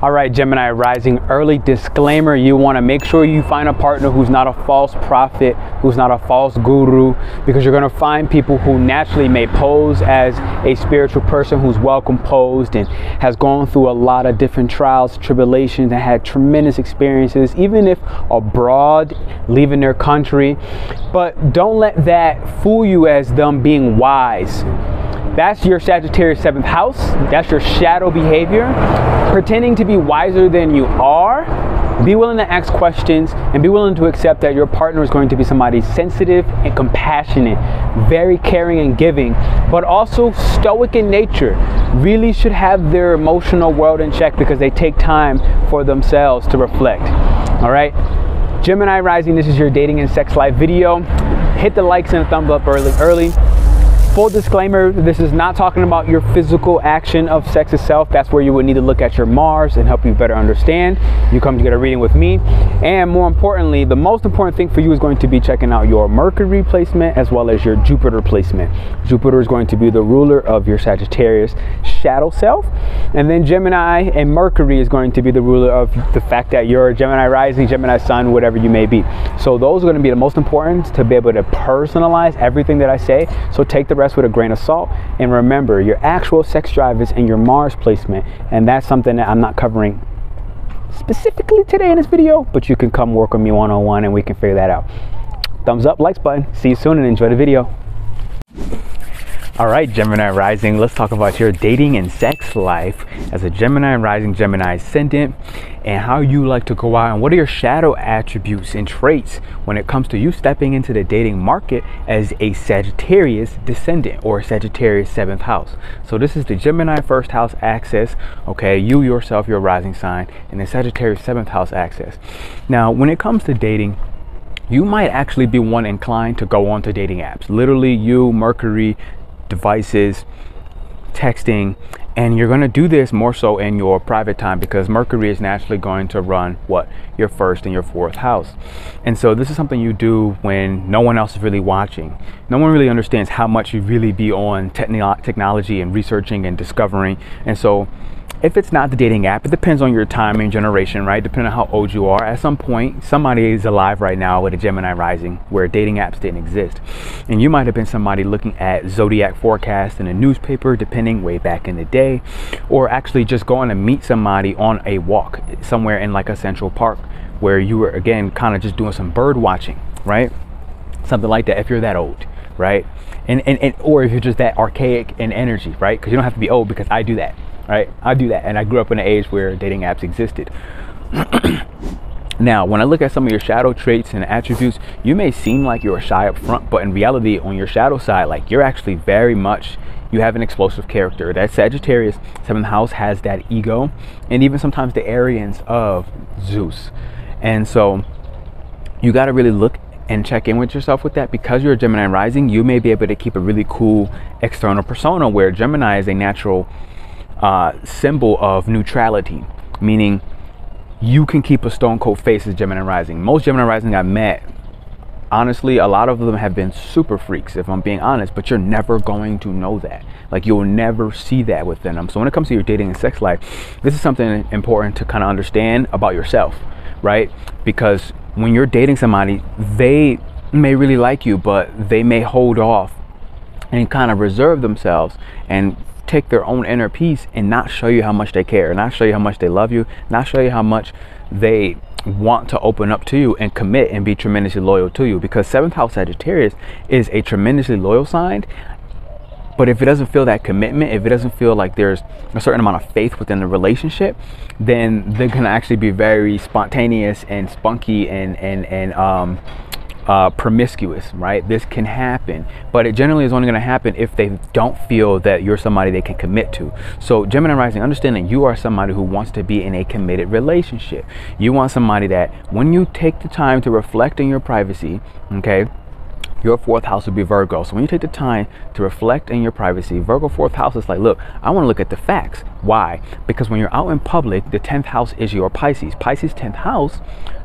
All right, Gemini rising, early disclaimer, you want to make sure you find a partner who's not a false prophet, who's not a false guru, because you're going to find people who naturally may pose as a spiritual person who's well composed and has gone through a lot of different trials, tribulations, and had tremendous experiences, even if abroad, leaving their country. But don't let that fool you as them being wise. That's your Sagittarius 7th house. That's your shadow behavior. Pretending to be wiser than you are. Be willing to ask questions and be willing to accept that your partner is going to be somebody sensitive and compassionate, very caring and giving, but also stoic in nature. Really should have their emotional world in check because they take time for themselves to reflect. All right. Gemini rising, this is your dating and sex life video. Hit the likes and a thumbs up early. Full disclaimer, this is not talking about your physical action of sex itself. That's where you would need to look at your Mars and help you better understand. You come to get a reading with me. And more importantly, the most important thing for you is going to be checking out your Mercury placement as well as your Jupiter placement. Jupiter is going to be the ruler of your Sagittarius shadow self. And then Gemini and Mercury is going to be the ruler of the fact that you're a Gemini rising, Gemini sun, whatever you may be. So those are going to be the most important to be able to personalize everything that I say. So take the rest with a grain of salt, and remember your actual sex drive is in your Mars placement, and that's something that I'm not covering specifically today in this video, but you can come work with me one-on-one and we can figure that out. Thumbs up, likes button. See you soon and enjoy the video. All right, Gemini rising, let's talk about your dating and sex life as a Gemini rising, Gemini Ascendant, and how you like to go out and what are your shadow attributes and traits when it comes to you stepping into the dating market as a Sagittarius Descendant or Sagittarius 7th house. So this is the Gemini first house axis, okay, you yourself, your rising sign, and the Sagittarius 7th house axis. Now, when it comes to dating, you might actually be one inclined to go on to dating apps. Literally, you, Mercury, devices, texting, and you're going to do this more so in your private time because Mercury is naturally going to run what your first and your fourth house. And so this is something you do when no one else is really watching. No one really understands how much you really be on technology and researching and discovering. And so if it's not the dating app, it depends on your time and generation, right? Depending on how old you are. At some point, somebody is alive right now with a Gemini rising where dating apps didn't exist. And you might have been somebody looking at Zodiac forecast in a newspaper, depending way back in the day, or actually just going to meet somebody on a walk somewhere in like a Central Park where you were, again, kind of just doing some bird watching, right? Something like that if you're that old, right? And or if you're just that archaic in energy, right? Because you don't have to be old because I do that. Right, I do that, and I grew up in an age where dating apps existed. Now, when I look at some of your shadow traits and attributes, you may seem like you're shy up front, but in reality, on your shadow side, like you're actually very much, you have an explosive character. That Sagittarius 7th house has that ego, and even sometimes the Arians of Zeus. And so you got to really look and check in with yourself with that. Because you're a Gemini rising, you may be able to keep a really cool external persona where Gemini is a natural symbol of neutrality, meaning you can keep a stone cold face as Gemini rising. Most Gemini rising I've met, honestly, a lot of them have been super freaks, if I'm being honest, but you're never going to know that. Like, you'll never see that within them. So when it comes to your dating and sex life, this is something important to kind of understand about yourself, right? Because when you're dating somebody, they may really like you, but they may hold off and kind of reserve themselves and take their own inner peace and not show you how much they care, not show you how much they love you, not show you how much they want to open up to you and commit and be tremendously loyal to you. Because 7th house Sagittarius is a tremendously loyal sign, but if it doesn't feel that commitment, if it doesn't feel like there's a certain amount of faith within the relationship, then they're gonna actually be very spontaneous and spunky and promiscuous, right? This can happen, but it generally is only going to happen if they don't feel that you're somebody they can commit to. So Gemini rising, understanding you are somebody who wants to be in a committed relationship. You want somebody that when you take the time to reflect in your privacy, okay, your fourth house would be Virgo. So when you take the time to reflect in your privacy, Virgo fourth house is like, look, I want to look at the facts. Why? Because when you're out in public, the 10th house is your Pisces. Pisces 10th house,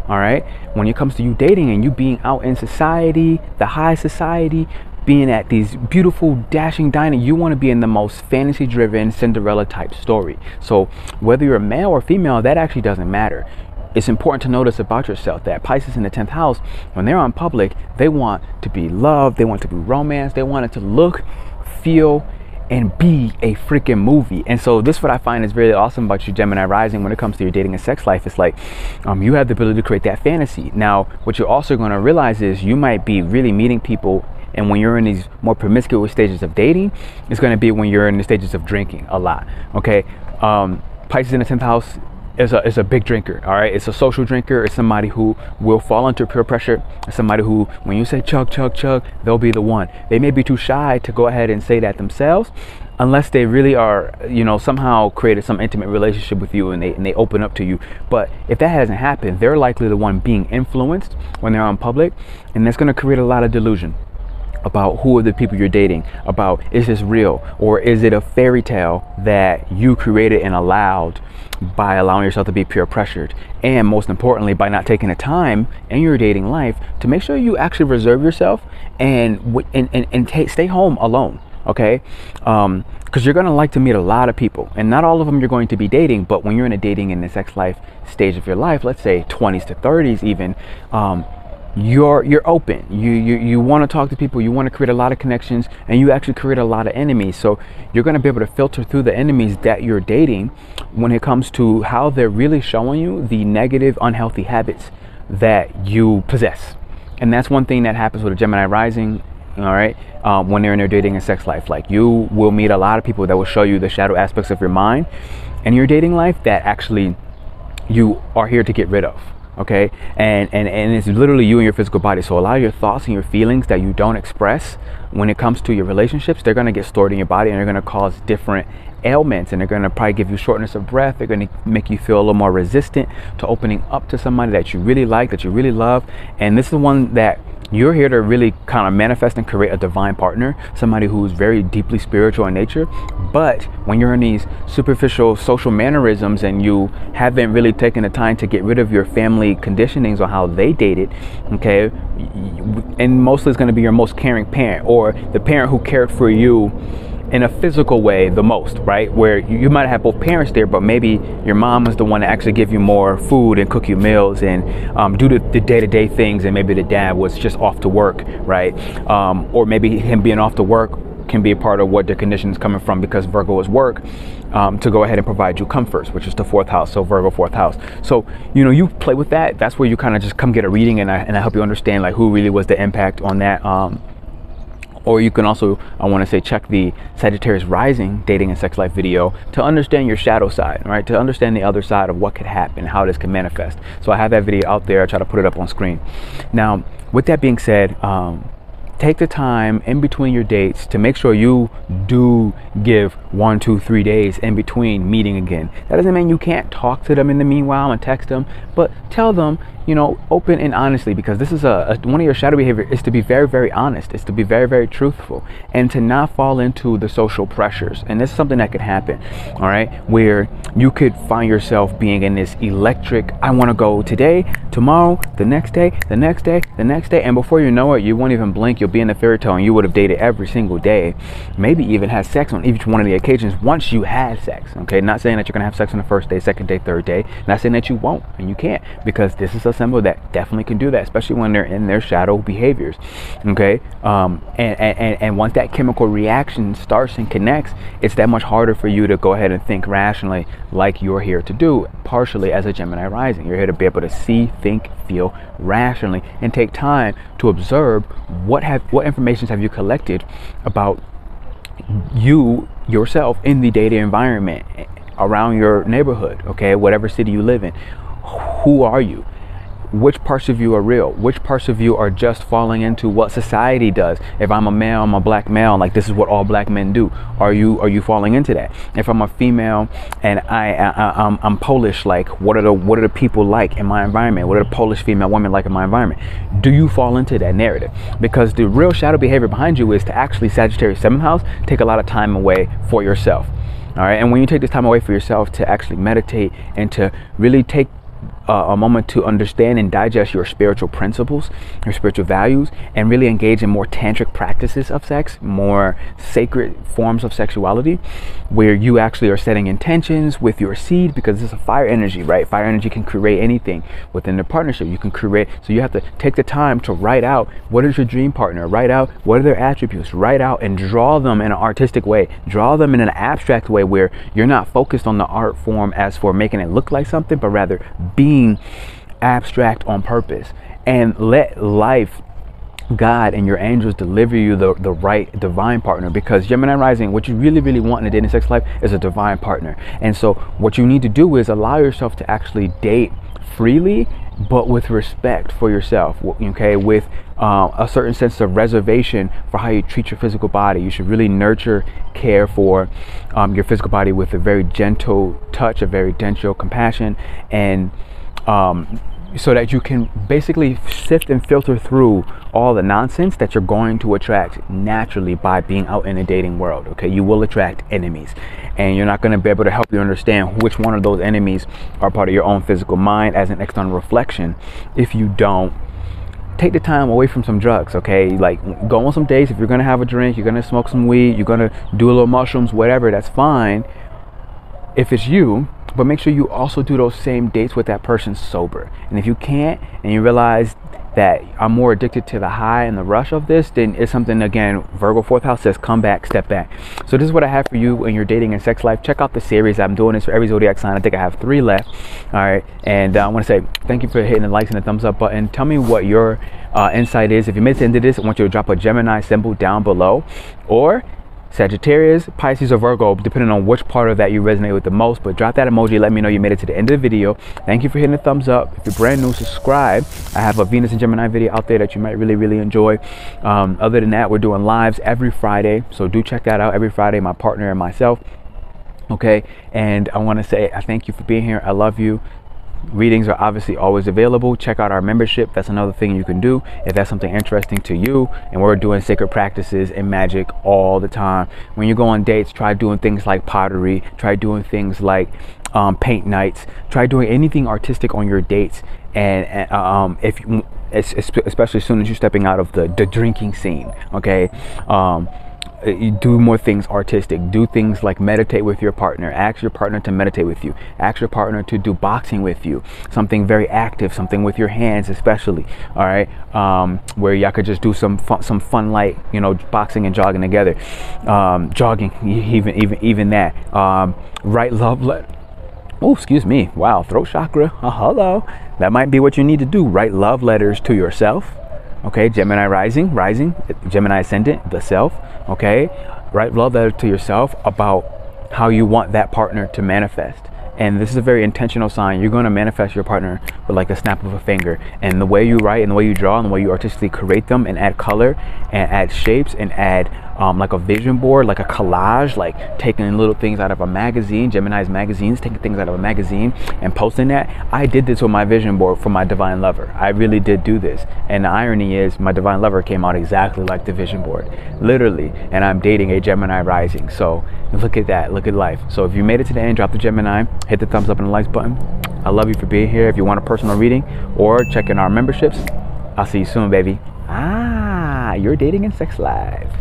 all right, when it comes to you dating and you being out in society, the high society, being at these beautiful dashing dining. You want to be in the most fantasy driven Cinderella type story. So whether you're male or female, that actually doesn't matter. It's important to notice about yourself that Pisces in the 10th house, when they're on public, they want to be loved, they want to be romanced, they want it to look, feel, and be a freaking movie. And so this is what I find is really awesome about you, Gemini rising, when it comes to your dating and sex life. It's like you have the ability to create that fantasy. Now, what you're also going to realize is you might be really meeting people, and when you're in these more promiscuous stages of dating, it's going to be when you're in the stages of drinking a lot. Okay, Pisces in the 10th house is a big drinker. All right, it's a social drinker. It's somebody who will fall into peer pressure. It's somebody who, when you say chug chug chug, they'll be the one. They may be too shy to go ahead and say that themselves, unless they really are, you know, somehow created some intimate relationship with you and they open up to you. But if that hasn't happened, they're likely the one being influenced when they're on public, and that's going to create a lot of delusion about who are the people you're dating, about is this real, or is it a fairy tale that you created and allowed by allowing yourself to be peer pressured, and most importantly by not taking the time in your dating life to make sure you actually reserve yourself and stay home alone. Okay, because you're gonna like to meet a lot of people, and not all of them you're going to be dating. But when you're in a dating and the sex life stage of your life, let's say 20s to 30s even, you're open, you want to talk to people, you want to create a lot of connections, and you actually create a lot of enemies. So you're going to be able to filter through the enemies that you're dating when it comes to how they're really showing you the negative, unhealthy habits that you possess. And that's one thing that happens with a Gemini rising, all right, when they're in their dating and sex life. Like, you will meet a lot of people that will show you the shadow aspects of your mind and your dating life that actually you are here to get rid of. Okay, and it's literally you and your physical body. So a lot of your thoughts and your feelings that you don't express when it comes to your relationships, they're going to get stored in your body, and they're going to cause different ailments, and they're going to probably give you shortness of breath. They're going to make you feel a little more resistant to opening up to somebody that you really like, that you really love. And this is one that you're here to really kind of manifest and create a divine partner, somebody who's very deeply spiritual in nature. But when you're in these superficial social mannerisms and you haven't really taken the time to get rid of your family conditionings on how they dated, okay, and mostly it's going to be your most caring parent, or the parent who cared for you in a physical way the most, right? Where you might have both parents there, but maybe your mom is the one to actually give you more food and cook you meals and do the day-to-day things, and maybe the dad was just off to work, right? Or maybe him being off to work can be a part of what the condition is coming from, because Virgo is work, to go ahead and provide you comforts, which is the 4th house. So Virgo 4th house. So, you know, you play with that. That's where you kind of just come get a reading, and I help you understand like who really was the impact on that. Or you can also, I want to say, check the Sagittarius rising dating and sex life video to understand your shadow side, right? To understand the other side of what could happen, how this can manifest. So I have that video out there. I try to put it up on screen. Now, with that being said, take the time in between your dates to make sure you do give 1, 2, 3 days in between meeting again. That doesn't mean you can't talk to them in the meanwhile and text them, but tell them, you know, open and honestly, because this is one of your shadow behavior is to be very, very honest. It's to be very, very truthful, and to not fall into the social pressures. And this is something that could happen, all right, where you could find yourself being in this electric, I want to go today, tomorrow, the next day, the next day, the next day, and before you know it, you won't even blink. You'll be in the fairy tale, and you would have dated every single day, maybe even had sex on each one of the occasions once you had sex. Okay, not saying that you're gonna have sex on the first day, second day, third day, not saying that you won't and you can't, because this is a symbol that definitely can do that, especially when they're in their shadow behaviors. Okay, and once that chemical reaction starts and connects, it's that much harder for you to go ahead and think rationally, like you're here to do partially as a Gemini rising. You're here to be able to see, think, feel rationally, and take time to observe what information have you collected about you yourself in the dating environment around your neighborhood, okay, whatever city you live in. Who are you? Which parts of you are real? Which parts of you are just falling into what society does? If I'm a male, I'm a black male, like this is what all black men do. Are you falling into that? If I'm a female and I'm Polish, like what are the people like in my environment? What are the Polish female women like in my environment? Do you fall into that narrative? Because the real shadow behavior behind you is to actually, Sagittarius 7th house, take a lot of time away for yourself. All right, and when you take this time away for yourself to actually meditate and to really take a moment to understand and digest your spiritual principles, your spiritual values, and really engage in more tantric practices of sex, more sacred forms of sexuality, where you actually are setting intentions with your seed, because it's a fire energy, right? Fire energy can create anything within the partnership. You can create, so you have to take the time to write out what is your dream partner, write out what are their attributes, write out and draw them in an artistic way, draw them in an abstract way where you're not focused on the art form as for making it look like something, but rather being abstract on purpose, and let life, God and your angels deliver you the right divine partner. Because Gemini rising, what you really want in a dating sex life is a divine partner. And so what you need to do is allow yourself to actually date freely, but with respect for yourself, okay, with a certain sense of reservation for how you treat your physical body. You should really nurture, care for your physical body with a very gentle touch, a very gentle compassion, and so that you can basically sift and filter through all the nonsense that you're going to attract naturally by being out in the dating world. Okay, you will attract enemies, and you're not going to be able to help you understand which one of those enemies are part of your own physical mind as an external reflection if you don't take the time away from some drugs. Okay, like go on some dates. If you're going to have a drink, you're going to smoke some weed, you're going to do a little mushrooms, whatever, that's fine if it's you. But make sure you also do those same dates with that person sober. And if you can't, and you realize that I'm more addicted to the high and the rush of this, then it's something, again, Virgo 4th house says come back, step back. So this is what I have for you in your dating and sex life. Check out the series. I'm doing this for every zodiac sign. I think I have 3 left. All right, and I want to say thank you for hitting the likes and the thumbs up button. Tell me what your insight is. If you made it into this, I want you to drop a Gemini symbol down below, or Sagittarius, Pisces, or Virgo, depending on which part of that you resonate with the most. But drop that emoji, let me know you made it to the end of the video. Thank you for hitting the thumbs up. If you're brand new, subscribe. I have a Venus and Gemini video out there that you might really enjoy. Other than that, we're doing lives every Friday, so do check that out every Friday, my partner and myself. Okay, and I want to say I thank you for being here. I love you. Readings are obviously always available. Check out our membership. That's another thing you can do if that's something interesting to you. And we're doing sacred practices and magic all the time. When you go on dates, try doing things like pottery, try doing things like paint nights, try doing anything artistic on your dates. And if you, especially as soon as you're stepping out of the drinking scene, okay, you do more things artistic. Do things like meditate with your partner. Ask your partner to meditate with you. Ask your partner to do boxing with you. Something very active, something with your hands especially. All right, where y'all could just do some fun light, you know, boxing and jogging together. Jogging, even that. Write love letter. Oh, excuse me. Wow, throat chakra. Hello. That might be what you need to do. Write love letters to yourself. Okay, Gemini rising, Gemini ascendant, the self. Okay, write love letter to yourself about how you want that partner to manifest. And this is a very intentional sign. You're going to manifest your partner with like the snap of a finger. And the way you write and the way you draw and the way you artistically create them and add color and add shapes and add like a vision board, like a collage, like taking little things out of a magazine, Gemini's magazines, taking things out of a magazine and posting that. I did this with my vision board for my divine lover. I really did do this. And the irony is my divine lover came out exactly like the vision board, literally. And I'm dating a Gemini rising. So look at that, look at life. So if you made it to the end, drop the Gemini, hit the thumbs up and the likes button. I love you for being here. If you want a personal reading or check in our memberships, I'll see you soon, baby. Your dating and sex life.